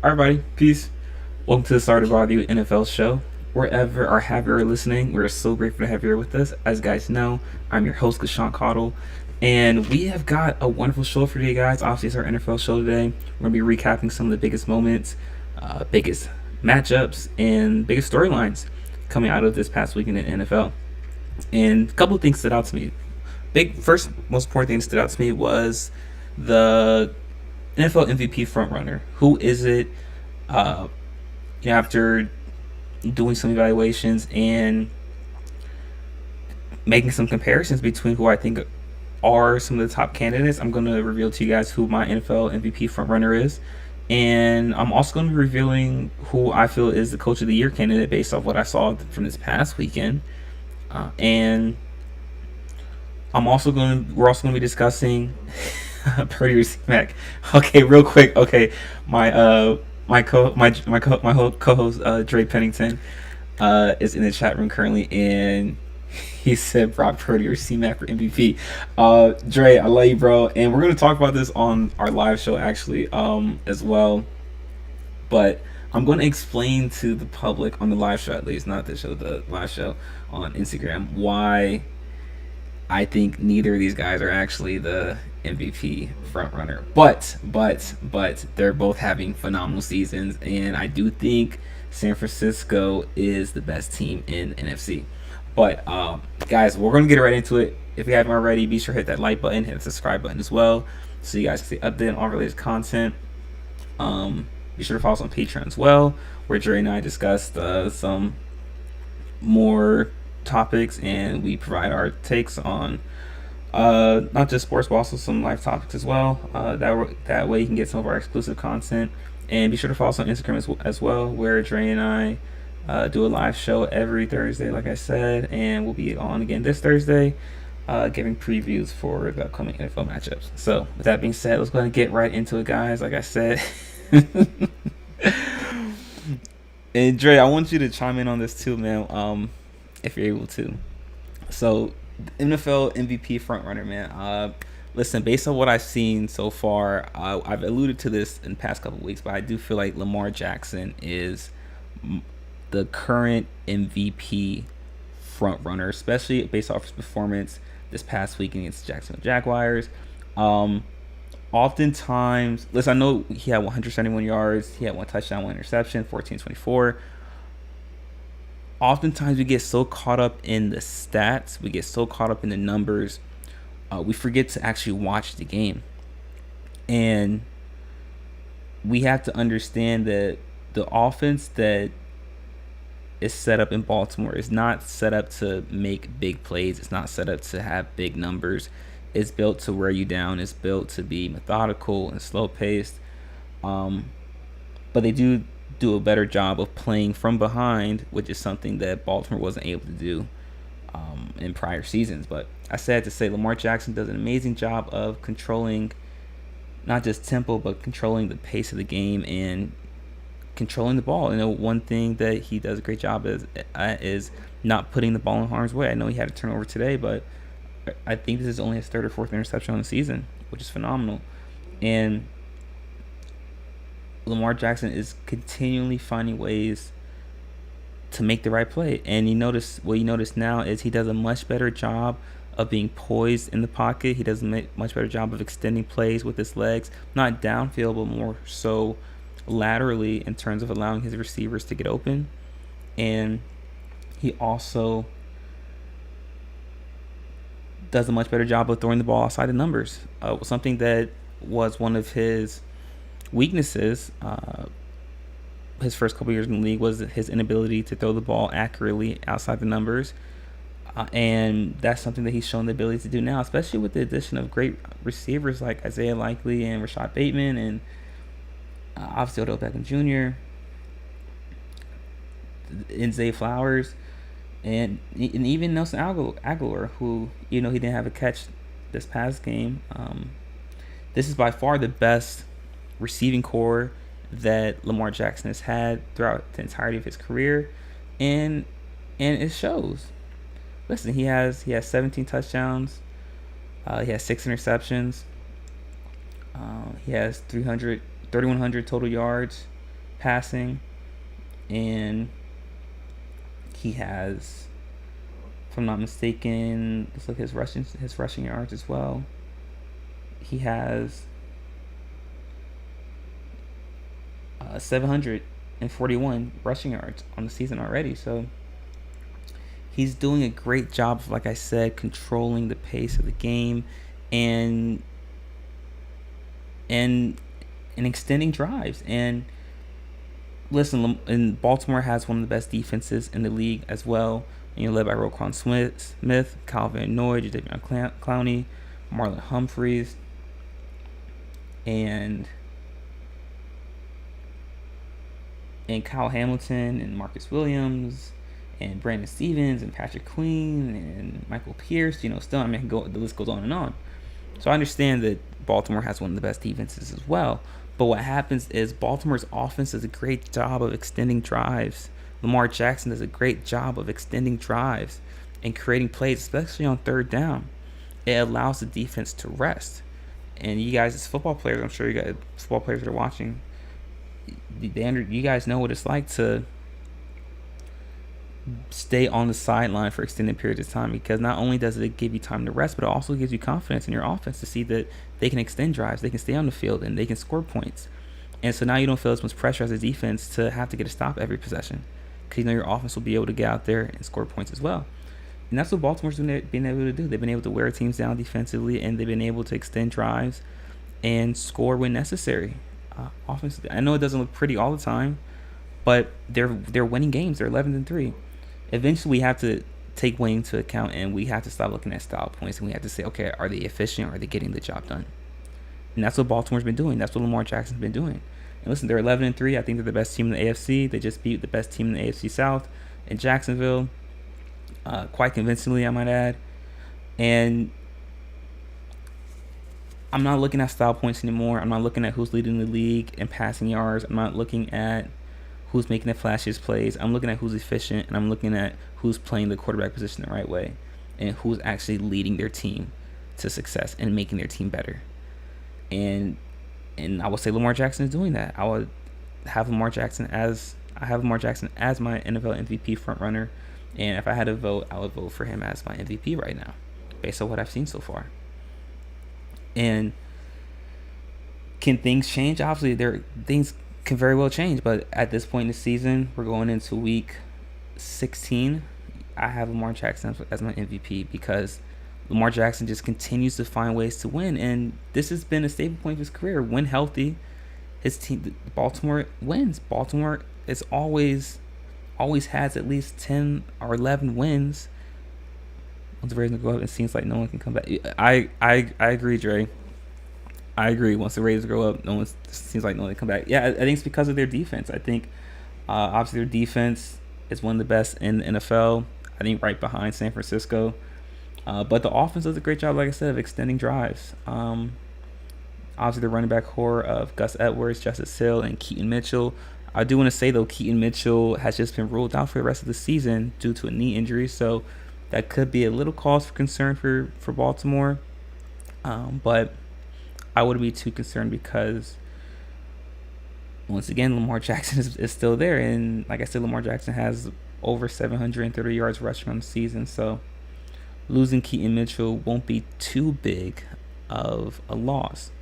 Everybody, peace. Welcome to the Stby Nfl Show. Wherever or however you're listening, we're so grateful to have you here with us. As you guys know, I'm your host, Casuan Caudle, and we have got a wonderful show for you guys. Obviously, it's our NFL show today. We're going to be recapping some of the biggest moments, biggest matchups, and biggest storylines coming out of this past weekend in the NFL. And a couple of things stood out to me. First, most important thing that stood out to me was the NFL MVP frontrunner. Who is it? Uh, After doing some evaluations and making some comparisons between who I think are some of the top candidates, I'm going to reveal to you guys who my NFL MVP frontrunner is. And I'm also going to be revealing who I feel is the Coach of the Year candidate based off what I saw from this past weekend. And we're also going to be discussing Purdy or C-Mac. Okay, real quick. Okay, my whole co-host Dre Pennington is in the chat room currently, and he said Brock Purdy or C-Mac for MVP. Dre, I love you, bro, and we're gonna talk about this on our live show actually as well. But I'm going to explain to the public on the live show, at least not the show, the live show on Instagram, why I think neither of these guys are actually the MVP frontrunner. But they're both having phenomenal seasons, and I do think San Francisco is the best team in NFC. But guys, we're gonna get right into it. If you haven't already, be sure to hit that like button, hit the subscribe button as well, so you guys can stay updated on all related content. Be sure to follow us on Patreon as well, where Dre and I discussed some more topics, and we provide our takes on not just sports but also some life topics as well. That way you can get some of our exclusive content. And be sure to follow us on Instagram as well, where Dre and I do a live show every Thursday, like I said, and we'll be on again this Thursday, giving previews for the upcoming NFL matchups. So with that being said, let's go ahead and get right into it, guys. Like I said. And Dre, I want you to chime in on this too, man. If you're able to. So, NFL MVP frontrunner, man. Listen, based on what I've seen so far, I've alluded to this in the past couple of weeks, but I do feel like Lamar Jackson is the current MVP frontrunner, especially based off his performance this past week against the Jacksonville Jaguars. Oftentimes, listen, I know he had 171 yards, he had one touchdown, one interception, 14-24. Oftentimes we get so caught up in the stats, we get so caught up in the numbers, we forget to actually watch the game. And we have to understand that the offense that is set up in Baltimore is not set up to make big plays. It's not set up to have big numbers. It's built to wear you down. It's built to be methodical and slow paced. But they do a better job of playing from behind, which is something that Baltimore wasn't able to do in prior seasons. But I said to say Lamar Jackson does an amazing job of controlling not just tempo, but controlling the pace of the game and controlling the ball. One thing that he does a great job is not putting the ball in harm's way. I know he had a turnover today, but I think this is only his third or fourth interception on the season, which is phenomenal. And Lamar Jackson is continually finding ways to make the right play. And you notice now is he does a much better job of being poised in the pocket. He does a much better job of extending plays with his legs, not downfield, but more so laterally in terms of allowing his receivers to get open. And he also does a much better job of throwing the ball outside the numbers. Something that was one of his weaknesses his first couple years in the league was his inability to throw the ball accurately outside the numbers. And that's something that he's shown the ability to do now, especially with the addition of great receivers like Isaiah Likely and Rashad Bateman and obviously Odell Beckham Jr., and Zay Flowers, and even Nelson Aguilar, who, he didn't have a catch this past game. This is by far the best receiving core that Lamar Jackson has had throughout the entirety of his career, and it shows. Listen, he has 17 touchdowns. He has 6 interceptions. He has 3,100 total yards. passing, and he has, if I'm not mistaken, let's look at his rushing yards as well. He has 741 rushing yards on the season already. So he's doing a great job of, like I said, controlling the pace of the game and and and extending drives. And listen, and Baltimore has one of the best defenses in the league as well. And you're led by Roquan Smith, Calvin Noy, Jadeveon Clowney, Marlon Humphreys, and Kyle Hamilton and Marcus Williams and Brandon Stevens and Patrick Queen and Michael Pierce. Still, the list goes on and on. So I understand that Baltimore has one of the best defenses as well. But what happens is Baltimore's offense does a great job of extending drives. Lamar Jackson does a great job of extending drives and creating plays, especially on third down. It allows the defense to rest. And you guys, as football players, I'm sure you guys, football players that are watching, you guys know what it's like to stay on the sideline for extended periods of time, because not only does it give you time to rest, but it also gives you confidence in your offense to see that they can extend drives, they can stay on the field, and they can score points. And so now you don't feel as much pressure as a defense to have to get a stop every possession, because your offense will be able to get out there and score points as well. And that's what Baltimore's been able to do. They've been able to wear teams down defensively, and they've been able to extend drives and score when necessary. Offensively, I know it doesn't look pretty all the time, but they're winning games. They're 11-3. Eventually, we have to take winning into account, and we have to stop looking at style points, and we have to say, okay, are they efficient? Or are they getting the job done? And that's what Baltimore's been doing. That's what Lamar Jackson's been doing. And listen, they're 11-3. I think they're the best team in the AFC. They just beat the best team in the AFC South in Jacksonville, quite convincingly, I might add. And I'm not looking at style points anymore. I'm not looking at who's leading the league in passing yards. I'm not looking at who's making the flashiest plays. I'm looking at who's efficient, and I'm looking at who's playing the quarterback position the right way, and who's actually leading their team to success and making their team better. And I would say Lamar Jackson is doing that. I would have Lamar Jackson as my NFL MVP front runner, and if I had to vote, I would vote for him as my MVP right now, based on what I've seen so far. And can things change? Obviously, things can very well change, but at this point in the season, we're going into week 16. I have Lamar Jackson as my MVP because Lamar Jackson just continues to find ways to win, and this has been a staple point of his career. When healthy, his team, Baltimore, wins. Baltimore is always has at least 10 or 11 wins. Once the Raiders go up, it seems like no one can come back. I agree, Dre. I agree. Once the Raiders grow up, seems like no one can come back. Yeah, I think it's because of their defense. I think obviously their defense is one of the best in the NFL. I think right behind San Francisco. But the offense does a great job, like I said, of extending drives. Obviously the running back core of Gus Edwards, Justice Hill, and Keaton Mitchell. I do want to say, though, Keaton Mitchell has just been ruled out for the rest of the season due to a knee injury. So that could be a little cause for concern for Baltimore. But I wouldn't be too concerned because, once again, Lamar Jackson is still there. And like I said, Lamar Jackson has over 730 yards rushing on the season. So losing Keaton Mitchell won't be too big of a loss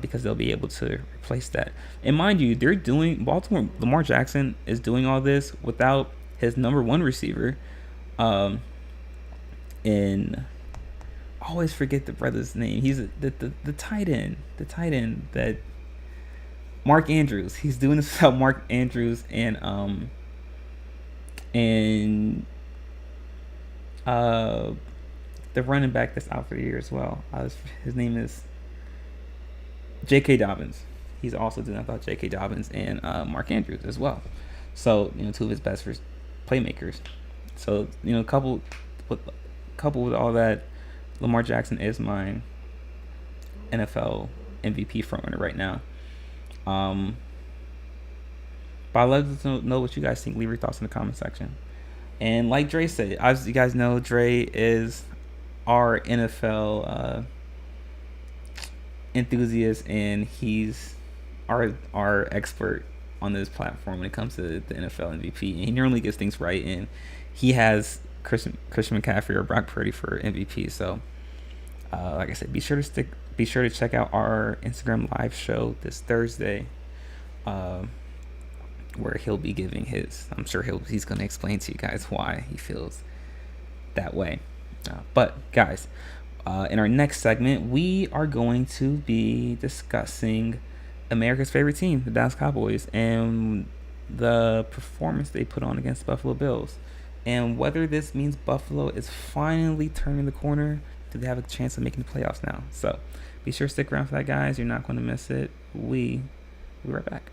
because they'll be able to replace that. And mind you, Lamar Jackson is doing all this without his number one receiver. And I always forget the brother's name. He's the tight end. The tight end that Mark Andrews. He's doing this without Mark Andrews and the running back that's out for the year as well. His name is J.K. Dobbins. He's also doing that without J.K. Dobbins and Mark Andrews as well. So two of his best playmakers. So coupled with all that, Lamar Jackson is my NFL MVP frontrunner right now. But I'd love to know what you guys think. Leave your thoughts in the comment section. And like Dre said, as you guys know, Dre is our NFL enthusiast, and he's our expert on this platform when it comes to the NFL MVP, and he normally gets things right. And he has Christian McCaffrey or Brock Purdy for MVP. So, like I said, be sure to check out our Instagram live show this Thursday, where he'll be giving his. I'm sure he's going to explain to you guys why he feels that way. But guys, in our next segment, we are going to be discussing America's favorite team, the Dallas Cowboys, and the performance they put on against the Buffalo Bills, and whether this means Buffalo is finally turning the corner. Do they have a chance of making the playoffs now? So be sure to stick around for that, guys. You're not going to miss it. We'll be right back.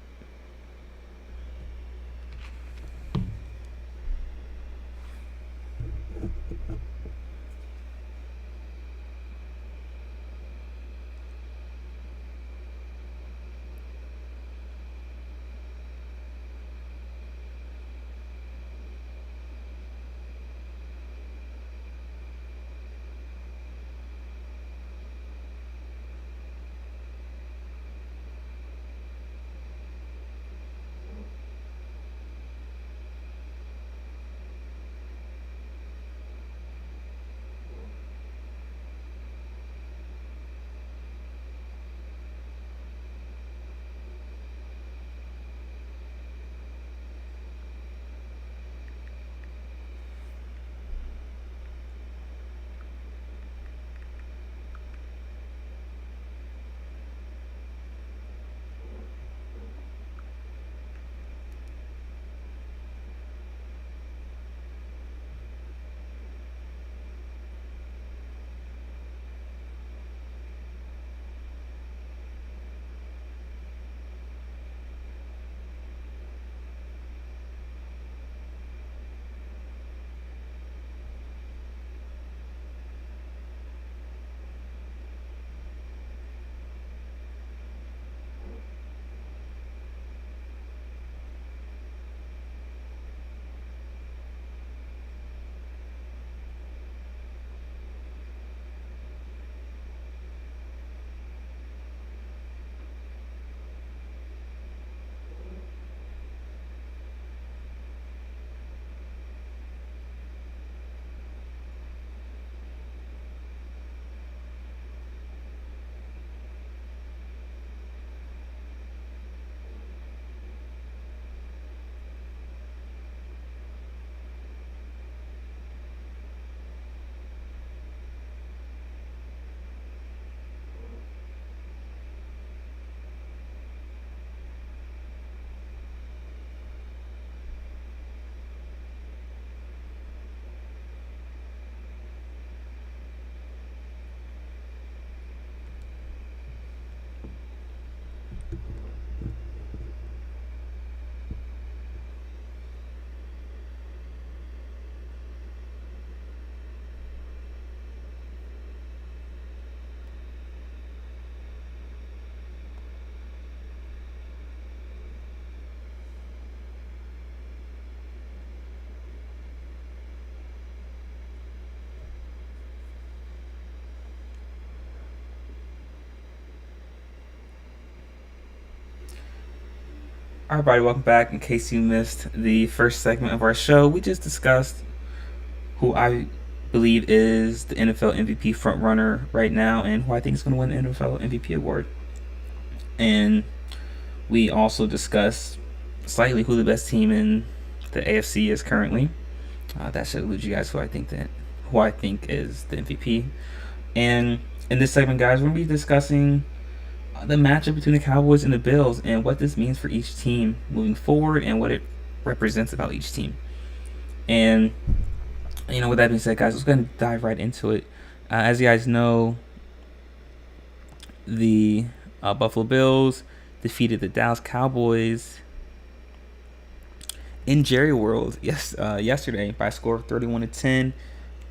All right, everybody, welcome back. In case you missed the first segment of our show, we just discussed who I believe is the NFL MVP frontrunner right now and who I think is going to win the NFL MVP award. And we also discussed slightly who the best team in the AFC is currently. That should elude you guys who I think is the MVP. And in this segment, guys, we're going to be discussing the matchup between the Cowboys and the Bills and what this means for each team moving forward and what it represents about each team. And, with that being said, guys, let's go ahead and dive right into it. As you guys know, the Buffalo Bills defeated the Dallas Cowboys in Jerry World yesterday by a score of 31-10.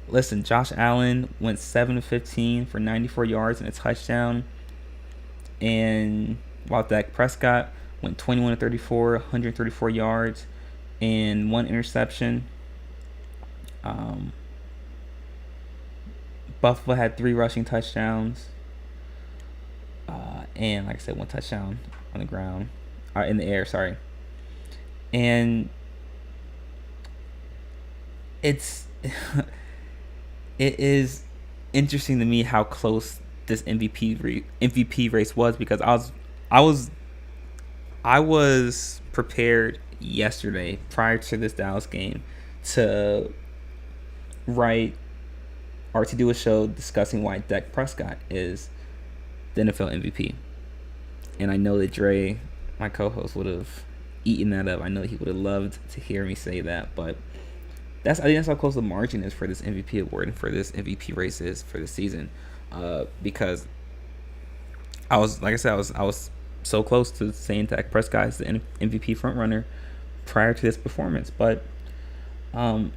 Listen, Josh Allen went 7-15 for 94 yards and a touchdown. And while Dak Prescott went 21-34, 134 yards, and one interception. Buffalo had 3 rushing touchdowns, and like I said, 1 touchdown on the ground, in the air. Sorry. And it's it is interesting to me how close this MVP race was, because I was I was prepared yesterday prior to this Dallas game to write or to do a show discussing why Dak Prescott is the NFL MVP. And I know that Dre, my co-host, would have eaten that up. I know he would have loved to hear me say that, but I think that's how close the margin is for this MVP award and for this MVP race is for this season. Because I was, like I said, I was so close to saying Dak Prescott is the MVP frontrunner prior to this performance. But I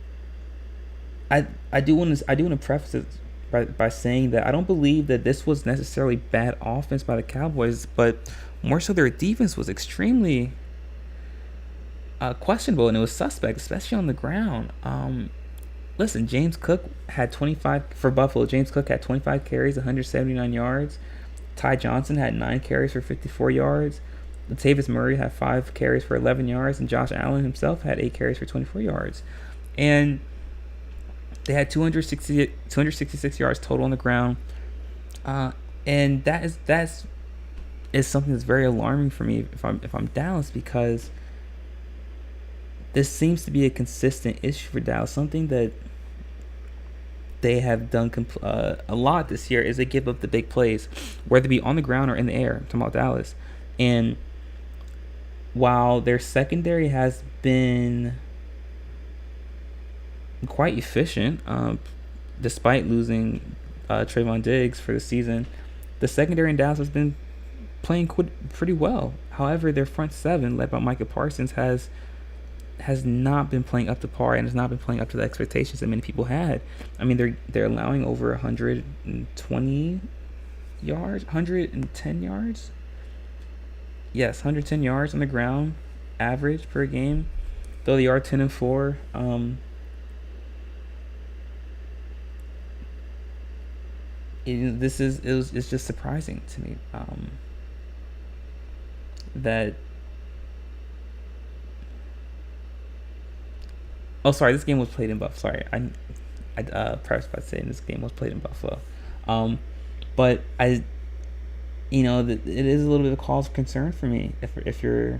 do want to preface it by saying that I don't believe that this was necessarily bad offense by the Cowboys, but more so their defense was extremely questionable, and it was suspect, especially on the ground. Listen, James Cook had 25 for Buffalo. James Cook had 25 carries, 179 yards. Ty Johnson had 9 carries for 54 yards. Latavius Murray had 5 carries for 11 yards, and Josh Allen himself had 8 carries for 24 yards. And they had 266 yards total on the ground. And that's something that's very alarming for me if I'm Dallas, because this seems to be a consistent issue for Dallas. Something that they have done a lot this year is they give up the big plays, whether it be on the ground or in the air. I'm talking about Dallas. And while their secondary has been quite efficient, despite losing Trayvon Diggs for the season, the secondary in Dallas has been playing pretty well. However, their front seven, led by Micah Parsons, has not been playing up to par and has not been playing up to the expectations that many people had. I mean, they're allowing over 120 yards, 110 yards. Yes, 110 yards on the ground, average per game. Though they are 10-4. It's just surprising to me that. Oh, sorry. This game was played in Buffalo. Sorry, I prefaced by saying this game was played in Buffalo, but it is a little bit of a cause of concern for me if you're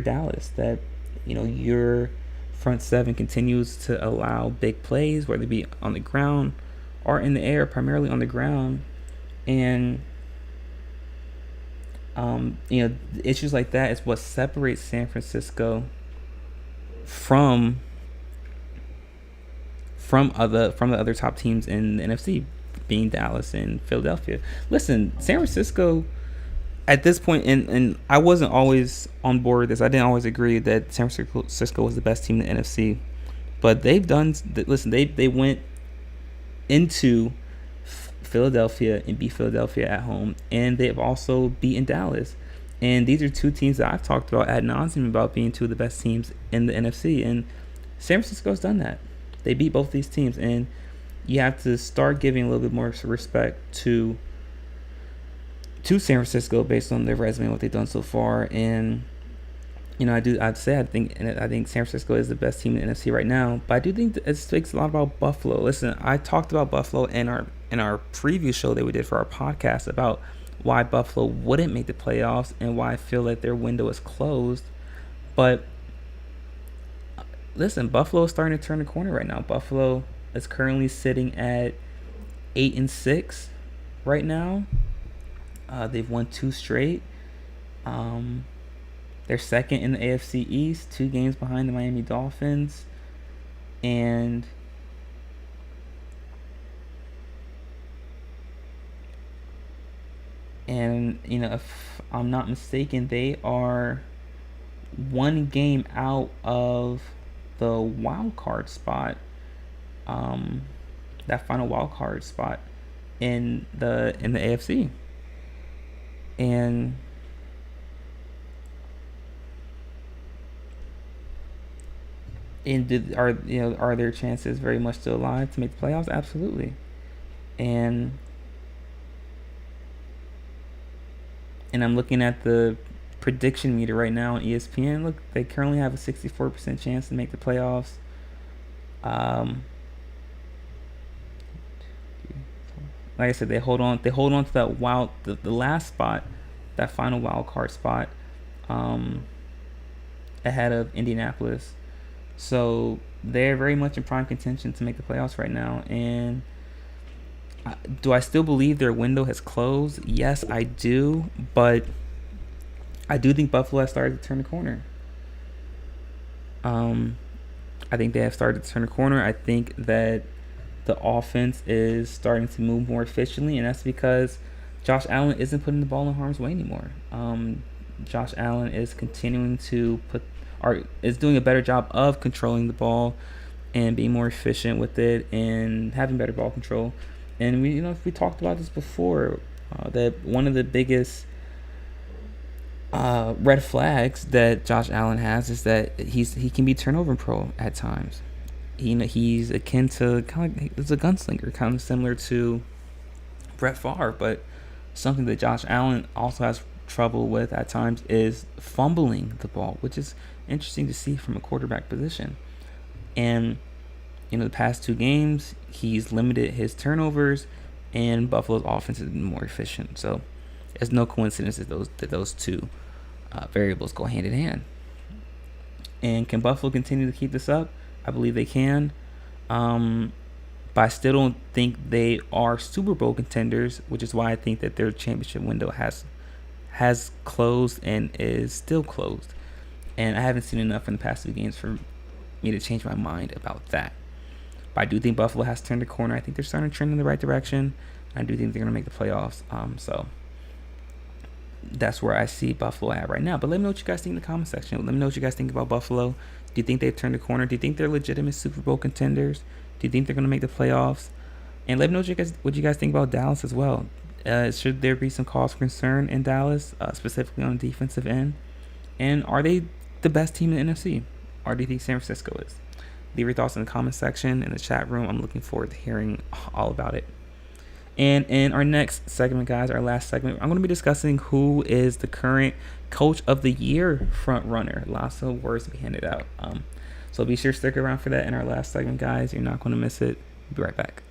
Dallas, that your front seven continues to allow big plays, whether it be on the ground or in the air, primarily on the ground, and issues like that is what separates San Francisco from the other top teams in the NFC, being Dallas and Philadelphia. Listen, San Francisco at this point, and I wasn't always on board with this. I didn't always agree that San Francisco was the best team in the NFC, but they've done. Listen, they went into Philadelphia and beat Philadelphia at home, and they've also beaten Dallas. And these are two teams that I've talked about ad nauseum about being two of the best teams in the NFC, and San Francisco's done that. They beat both these teams, and you have to start giving a little bit more respect to San Francisco based on their resume and what they've done so far. And I think San Francisco is the best team in the NFC right now, but I do think that it speaks a lot about Buffalo. Listen, I talked about Buffalo in our preview show that we did for our podcast about why Buffalo wouldn't make the playoffs and why I feel that their window is closed. But listen, Buffalo is starting to turn the corner right now. Buffalo is currently sitting at 8-6 right now. They've won 2 straight. They're second in the AFC East, 2 games behind the Miami Dolphins. And if I'm not mistaken, they are 1 game out of the wild card spot. That final wild card spot in the AFC. And are their chances very much still alive to make the playoffs? Absolutely. And I'm looking at the prediction meter right now on ESPN. Look, they currently have a 64% chance to make the playoffs. Um, like I said, they hold on. They hold on to that the last spot, that final wild card spot, um, ahead of Indianapolis. So they're very much in prime contention to make the playoffs right now. And do I still believe their window has closed? Yes, I do. But I do think Buffalo has started to turn the corner. Um, I think they have started to turn the corner. I think that the offense is starting to move more efficiently, and that's because Josh Allen isn't putting the ball in harm's way anymore. Josh Allen is continuing to or is doing a better job of controlling the ball and being more efficient with it and having better ball control. And we talked about this before, that one of the biggest red flags that Josh Allen has is that he can be turnover pro at times. He's akin to he's a gunslinger, kind of similar to Brett Favre, but something that Josh Allen also has trouble with at times is fumbling the ball, which is interesting to see from a quarterback position. And the past two games, he's limited his turnovers, and Buffalo's offense has been more efficient. So it's no coincidence that those two variables go hand in hand. And can Buffalo continue to keep this up? I believe they can. But I still don't think they are Super Bowl contenders, which is why I think that their championship window has closed and is still closed. And I haven't seen enough in the past two games for me to change my mind about that. But I do think Buffalo has turned the corner. I think they're starting to trend in the right direction. I do think they're going to make the playoffs. So that's where I see Buffalo at right now. But let me know what you guys think in the comment section. Let me know what you guys think about Buffalo. Do you think they've turned the corner? Do you think they're legitimate Super Bowl contenders? Do you think they're going to make the playoffs? And let me know what you guys think about Dallas as well. Should there be some cause for concern in Dallas, specifically on the defensive end? And are they the best team in the NFC? Or do you think San Francisco is? Leave your thoughts in the comment section, in the chat room. I'm looking forward to hearing all about it. And in our next segment, guys, our last segment, I'm going to be discussing who is the current Coach of the Year front runner. Lots of words to be handed out. So be sure to stick around for that in our last segment, guys. You're not going to miss it. Be right back.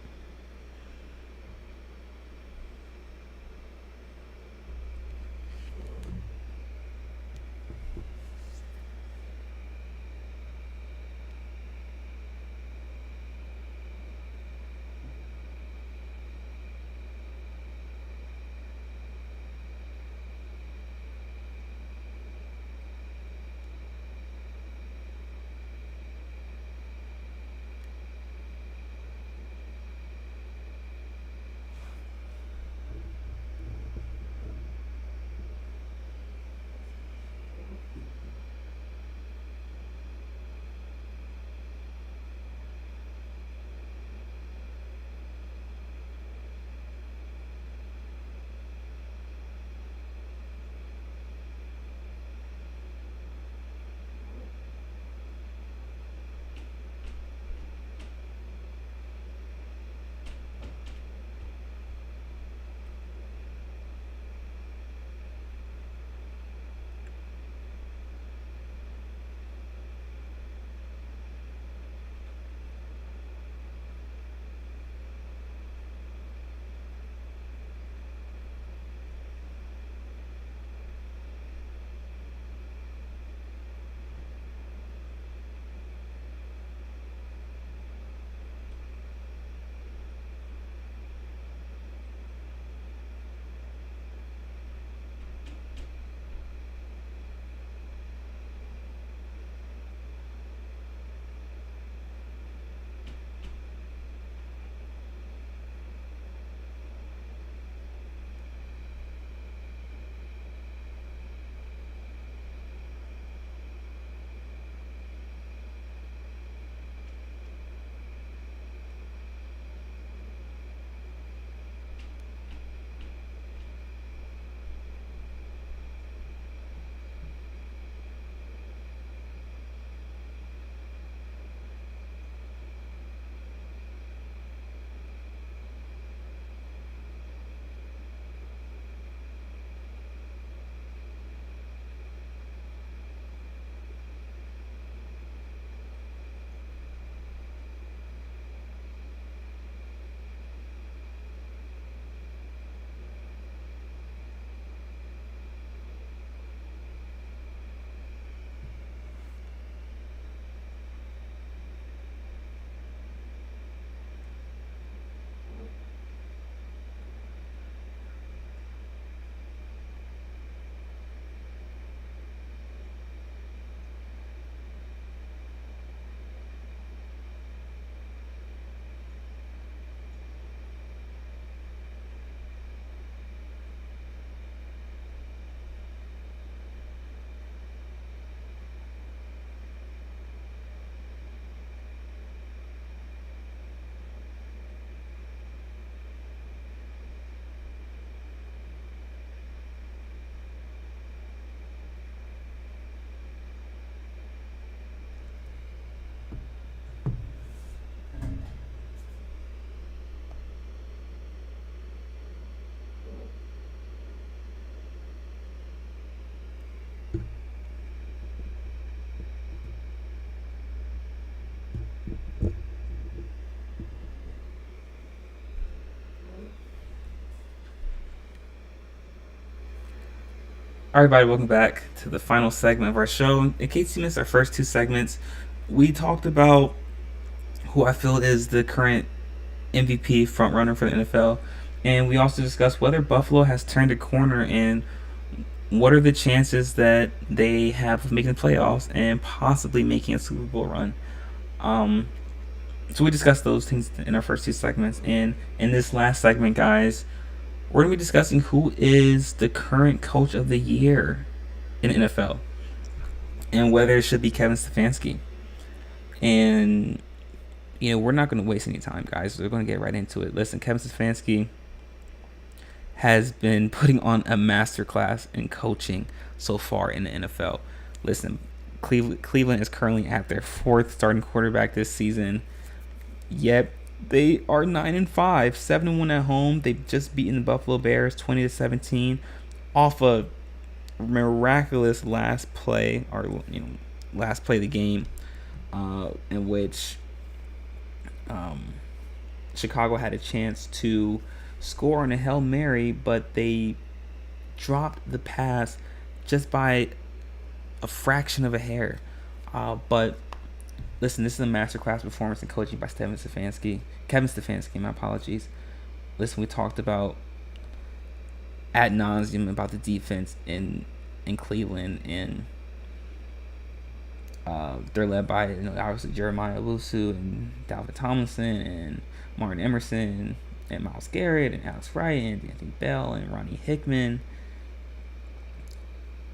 All right, everybody, welcome back to the final segment of our show. In case you missed our first two segments, we talked about who I feel is the current MVP frontrunner for the NFL, and we also discussed whether Buffalo has turned a corner and what are the chances that they have of making the playoffs and possibly making a Super Bowl run. Um, so we discussed those things in our first two segments, and in this last segment, guys, we're going to be discussing who is the current coach of the year in the NFL and whether it should be Kevin Stefanski. And, we're not going to waste any time, guys. We're going to get right into it. Listen, Kevin Stefanski has been putting on a masterclass in coaching so far in the NFL. Listen, Cleveland is currently at their fourth starting quarterback this season. Yet they are 9-5, 7-1 at home. They've just beaten the Buffalo Bears 20-17 off a miraculous last play of the game, in which Chicago had a chance to score on a Hail Mary, but they dropped the pass just by a fraction of a hair. But listen, this is a masterclass performance in coaching by Kevin Stefanski, my apologies. Listen, we talked about ad nauseum about the defense in Cleveland, and they're led by obviously Jeremiah Owusu and Dalvin Tomlinson and Martin Emerson and Myles Garrett and Alex Wright and Anthony Bell and Ronnie Hickman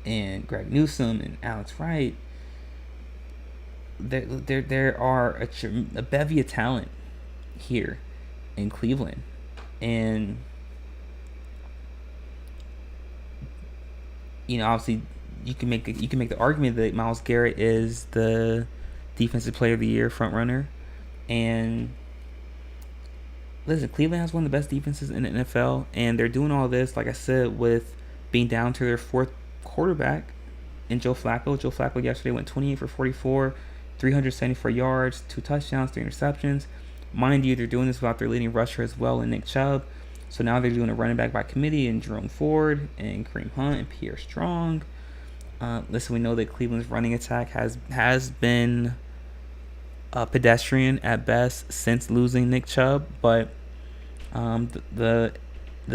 and Greg Newsome and Alex Wright. There are a bevy of talent here in Cleveland, and obviously you can make the argument that Myles Garrett is the defensive player of the year front runner. And listen, Cleveland has one of the best defenses in the NFL, and they're doing all this, like I said, with being down to their fourth quarterback in Joe Flacco. Joe Flacco yesterday went 28 for 44, 374 yards, 2 touchdowns, 3 interceptions. Mind you, they're doing this without their leading rusher as well in Nick Chubb. So now they're doing a running back by committee in Jerome Ford and Kareem Hunt and Pierre Strong. Listen, we know that Cleveland's running attack has been pedestrian at best since losing Nick Chubb, but the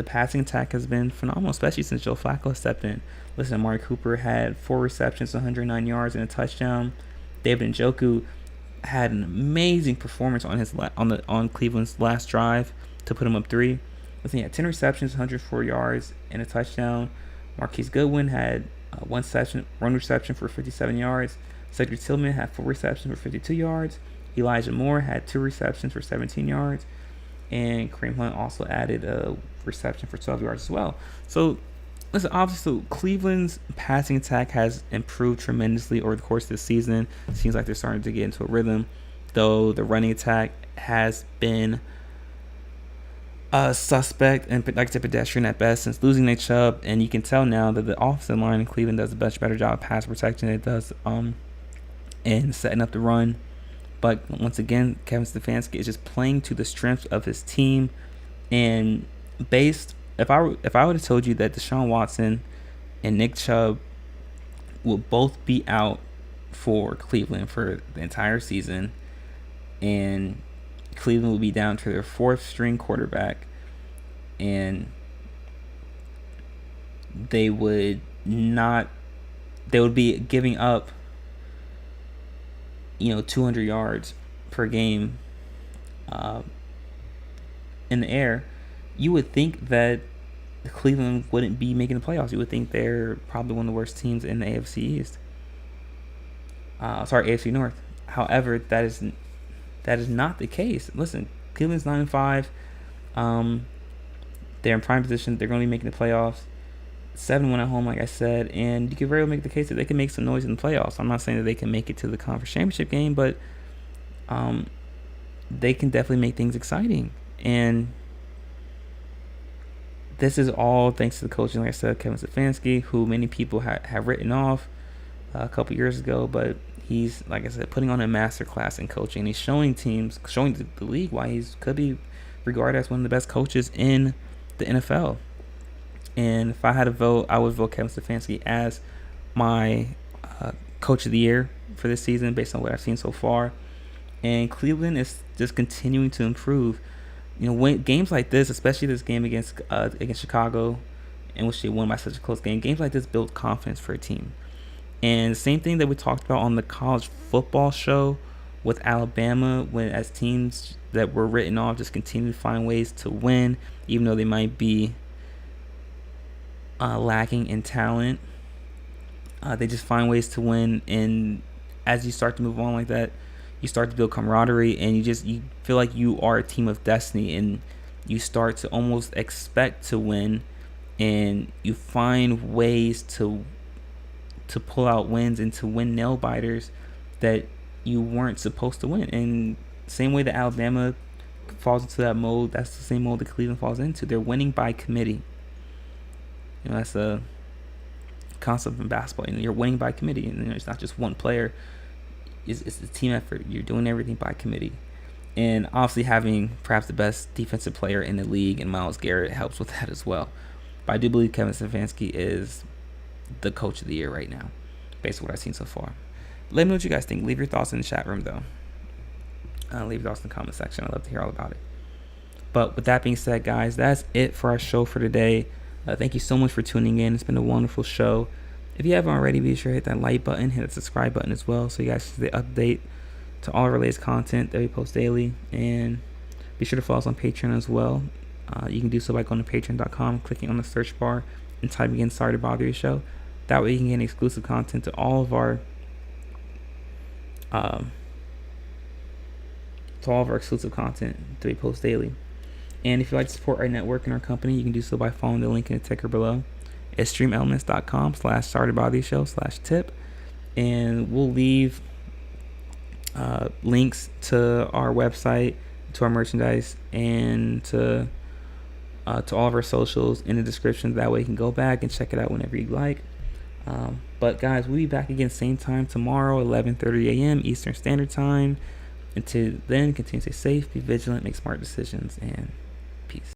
passing attack has been phenomenal, especially since Joe Flacco stepped in. Listen, Amari Cooper had 4 receptions, 109 yards, and a touchdown. David Njoku had an amazing performance on Cleveland's last drive to put him up 3. Listen, he had 10 receptions, 104 yards, and a touchdown. Marquise Goodwin had one reception for 57 yards. Cedric Tillman had 4 receptions for 52 yards. Elijah Moore had 2 receptions for 17 yards. And Kareem Hunt also added a reception for 12 yards as well. So, listen, obviously, Cleveland's passing attack has improved tremendously over the course of the season. It seems like they're starting to get into a rhythm, though the running attack has been suspect and, like I said, pedestrian at best since losing Nick Chubb. And you can tell now that the offensive line in Cleveland does a much better job of pass protection than it does in setting up the run. But once again, Kevin Stefanski is just playing to the strengths of his team. And if I would have told you that Deshaun Watson and Nick Chubb will both be out for Cleveland for the entire season, and Cleveland will be down to their 4th string quarterback, and they would be giving up 200 yards per game in the air, you would think that Cleveland wouldn't be making the playoffs. You would think they're probably one of the worst teams in the AFC East. AFC North. However, that is not the case. Listen, Cleveland's 9-5. They're in prime position. They're going to be making the playoffs. 7-1 at home, like I said, and you can very well make the case that they can make some noise in the playoffs. I'm not saying that they can make it to the conference championship game, but they can definitely make things exciting. And this is all thanks to the coaching, like I said, Kevin Stefanski, who many people have written off a couple years ago, but he's, like I said, putting on a masterclass in coaching. He's showing the league why he could be regarded as one of the best coaches in the NFL. And if I had a vote, I would vote Kevin Stefanski as my coach of the year for this season based on what I've seen so far. And Cleveland is just continuing to improve. When games like this, especially this game against Chicago, in which they won by such a close game, games like this build confidence for a team. And the same thing that we talked about on the college football show with Alabama, when as teams that were written off just continue to find ways to win, even though they might be lacking in talent. They just find ways to win, and as you start to move on like that, you start to build camaraderie, and you feel like you are a team of destiny, and you start to almost expect to win, and you find ways to pull out wins and to win nail biters that you weren't supposed to win. And same way that Alabama falls into that mode, that's the same mode that Cleveland falls into. They're winning by committee. That's a concept in basketball. You're winning by committee, and it's not just one player. It's a team effort. You're doing everything by committee. And obviously having perhaps the best defensive player in the league in Myles Garrett helps with that as well. But I do believe Kevin Stefanski is the coach of the year right now, based on what I've seen so far. Let me know what you guys think. Leave your thoughts in the chat room, though. Leave your thoughts in the comment section. I'd love to hear all about it. But with that being said, guys, that's it for our show for today. Thank you so much for tuning in. It's been a wonderful show. If you haven't already, be sure to hit that like button, hit the subscribe button as well, so you guys can stay update to all our latest content that we post daily. And be sure to follow us on Patreon as well. You can do so by going to patreon.com, clicking on the search bar, and typing in "Sorry to Bother You" show. That way you can get exclusive content to all of our exclusive content that we post daily. And if you'd like to support our network and our company, you can do so by following the link in the ticker below. It's streamelements.com/sorrytobotheryoushow/tip. And we'll leave links to our website, to our merchandise, and to all of our socials in the description. That way you can go back and check it out whenever you like. But guys, we'll be back again same time tomorrow, 11:30 a.m. Eastern Standard Time. Until then, continue to stay safe, be vigilant, make smart decisions, and peace.